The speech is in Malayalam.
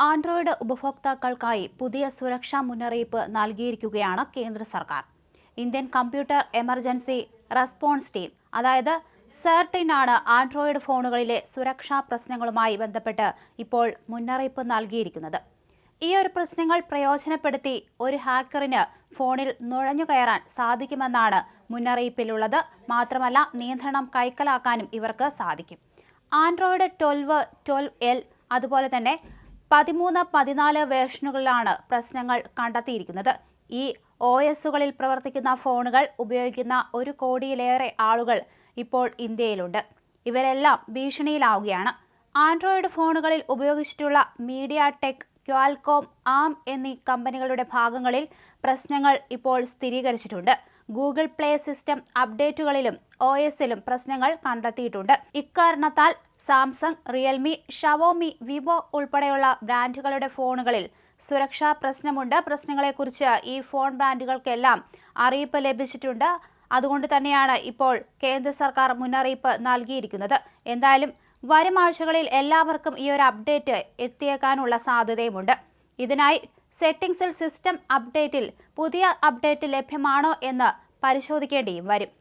ആൻഡ്രോയിഡ് ഉപഭോക്താക്കൾക്കായി പുതിയ സുരക്ഷാ മുന്നറിയിപ്പ് നൽകിയിരിക്കുകയാണ് കേന്ദ്ര സർക്കാർ. Indian computer emergency response team അതായത് CERT ആണ് ആൻഡ്രോയിഡ് ഫോണുകളിലെ സുരക്ഷാ പ്രശ്നങ്ങളുമായി ബന്ധപ്പെട്ട് ഇപ്പോൾ മുന്നറിയിപ്പ് നൽകിയിരിക്കുന്നത്. ഈ ഒരു പ്രശ്നങ്ങൾ പ്രയോജനപ്പെടുത്തി ഒരു ഹാക്കറിന് ഫോണിൽ നുഴഞ്ഞുകയറാൻ സാധിക്കുമെന്നാണ് മുന്നറിയിപ്പിലുള്ളത്. മാത്രമല്ല, നിയന്ത്രണം കൈക്കലാക്കാനും ഇവർക്ക് സാധിക്കും. ആൻഡ്രോയിഡ് 12, 12L അതുപോലെ തന്നെ 13, 14 വേർഷനുകളിലാണ് പ്രശ്നങ്ങൾ കണ്ടെത്തിയിരിക്കുന്നത്. ഈ OSകളിൽ പ്രവർത്തിക്കുന്ന ഫോണുകൾ ഉപയോഗിക്കുന്ന 1 കോടിയിലേറെ ആളുകൾ ഇപ്പോൾ ഇന്ത്യയിലുണ്ട്. ഇവരെല്ലാം ഭീഷണിയിലാവുകയാണ്. ആൻഡ്രോയിഡ് ഫോണുകളിൽ ഉപയോഗിച്ചിട്ടുള്ള MediaTek, Qualcomm, ARM എന്നീ കമ്പനികളുടെ ഭാഗങ്ങളിൽ പ്രശ്നങ്ങൾ ഇപ്പോൾ സ്ഥിരീകരിച്ചിട്ടുണ്ട്. ഗൂഗിൾ പ്ലേ സിസ്റ്റം അപ്ഡേറ്റുകളിലും OSലും പ്രശ്നങ്ങൾ കണ്ടെത്തിയിട്ടുണ്ട്. ഇക്കാരണത്താൽ സാംസങ്, റിയൽമി, ഷവോമി, വിവോ ഉൾപ്പെടെയുള്ള ബ്രാൻഡുകളുടെ ഫോണുകളിൽ സുരക്ഷാ പ്രശ്നമുണ്ട്. പ്രശ്നങ്ങളെക്കുറിച്ച് ഈ ഫോൺ ബ്രാൻഡുകൾക്കെല്ലാം അറിയിപ്പ് ലഭിച്ചിട്ടുണ്ട്. അതുകൊണ്ട് തന്നെയാണ് ഇപ്പോൾ കേന്ദ്ര സർക്കാർ മുന്നറിയിപ്പ് നൽകിയിരിക്കുന്നത്. എന്തായാലും വരും ആഴ്ചകളിൽ എല്ലാവർക്കും ഈ ഒരു അപ്ഡേറ്റ് എത്തിയേക്കാനുള്ള സാധ്യതയുമുണ്ട്. ഇതിനായി സെറ്റിംഗ്സിൽ സിസ്റ്റം അപ്ഡേറ്റിൽ പുതിയ അപ്ഡേറ്റ് ലഭ്യമാണോ എന്ന് പരിശോധിക്കേണ്ടിയും വരും.